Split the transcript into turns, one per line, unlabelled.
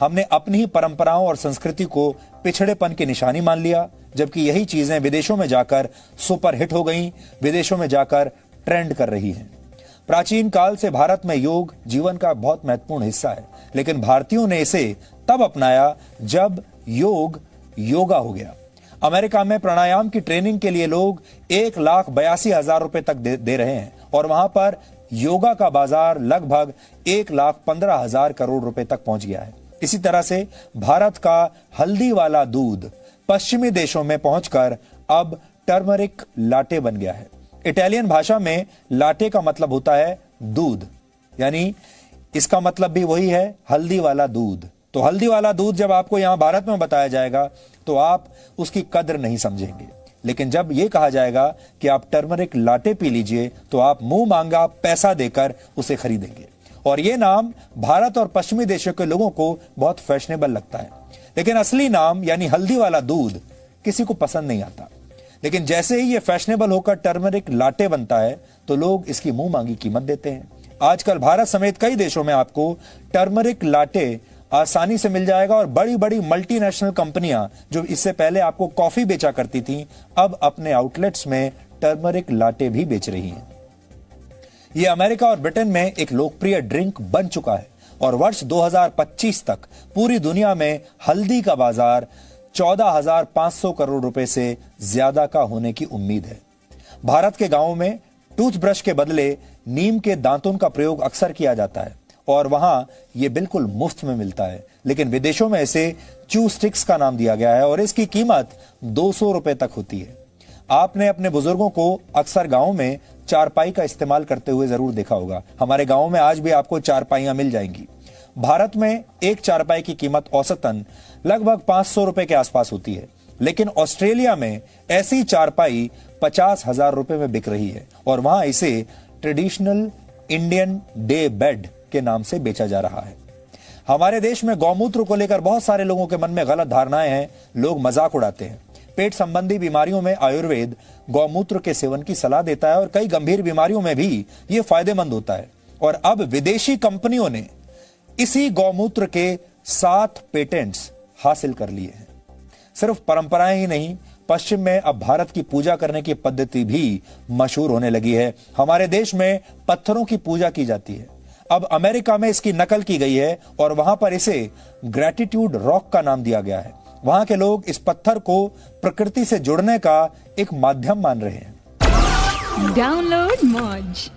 हमने अपनी ही परंपराओं और संस्कृति को पिछड़ेपन की निशानी मान लिया, जबकि यही चीजें विदेशों में जाकर सुपरहिट हो गईं, विदेशों में जाकर ट्रेंड कर रही हैं। प्राचीन काल से भारत में योग जीवन का बहुत महत्वपूर्ण हिस्सा है, लेकिन भारतीयों ने इसे तब अपनाया जब योग योगा हो गया। अमेरिका में प्राणायाम की ट्रेनिंग के लिए लोग 1,82,000 रुपए तक दे रहे हैं और वहां पर योगा का बाजार लगभग 1,15,000 करोड़ रुपए तक पहुंच गया है। इसी तरह से भारत का हल्दी वाला दूध पश्चिमी देशों में पहुंचकर अब टर्मरिक लाटे बन गया है। इटालियन भाषा में लाटे का मतलब होता है दूध, यानी इसका मतलब भी वही है, हल्दी वाला दूध। तो हल्दी वाला दूध जब आपको यहां भारत में बताया जाएगा तो आप उसकी कद्र नहीं समझेंगे, लेकिन जब यह कहा जाएगा कि आप टर्मरिक लाटे पी लीजिए तो आप मुंह मांगा पैसा देकर उसे खरीदेंगे। और यह नाम भारत और पश्चिमी देशों के लोगों को बहुत फैशनेबल लगता है, लेकिन असली नाम यानी हल्दी वाला दूध किसी को पसंद नहीं आता। लेकिन जैसे ही ये फैशनेबल होकर टर्मरिक लाटे बनता है तो लोग इसकी मुंह मांगी कीमत देते हैं। आजकल भारत समेत कई देशों में आपको टर्मरिक लाटे आसानी से मिल जाएगा और बड़ी बड़ी मल्टीनेशनल कंपनियां जो इससे पहले आपको कॉफी बेचा करती थी, अब अपने आउटलेट्स में टर्मरिक लाटे भी बेच रही हैं। यह अमेरिका और ब्रिटेन में एक लोकप्रिय ड्रिंक बन चुका है और वर्ष 2025 तक पूरी दुनिया में हल्दी का बाजार 14,500 करोड़ रुपए से ज्यादा का होने की उम्मीद है। भारत के गांवों में टूथब्रश के बदले नीम के दांतों का प्रयोग अक्सर किया जाता है और वहां यह बिल्कुल मुफ्त में मिलता है, लेकिन विदेशों में इसे च्यू स्टिक्स का नाम दिया गया है और इसकी कीमत 200 रुपए तक होती है। आपने अपने बुजुर्गों को अक्सर गांव में चारपाई का इस्तेमाल करते हुए जरूर देखा होगा। हमारे गांव में आज भी आपको चारपाइयां मिल जाएंगी। भारत में एक चारपाई की कीमत औसतन लगभग 500 रुपए के आसपास होती है, लेकिन ऑस्ट्रेलिया में ऐसी चारपाई 50,000 रुपए में बिक रही है और वहां इसे ट्रेडिशनल इंडियन डे बेड के नाम से बेचा जा रहा है। हमारे देश में गौमूत्र को लेकर बहुत सारे लोगों के मन में गलत धारणाएं हैं, लोग मजाक उड़ाते हैं। पेट संबंधी बीमारियों में आयुर्वेद गौमूत्र के सेवन की सलाह देता है और कई गंभीर बीमारियों में भी यह फायदेमंद होता है। और अब विदेशी कंपनियों ने इसी गौमूत्र के 7 पेटेंट्स हासिल कर लिए हैं। सिर्फ परंपराएं ही नहीं, पश्चिम में अब भारत की पूजा करने की पद्धति भी मशहूर होने लगी है। हमारे देश में पत्थरों की पूजा की जाती है, अब अमेरिका में इसकी नकल की गई है और वहां पर इसे ग्रेटिट्यूड रॉक का नाम दिया गया है। वहां के लोग इस पत्थर को प्रकृति से जुड़ने का एक माध्यम मान रहे हैं।
डाउनलोड मौज।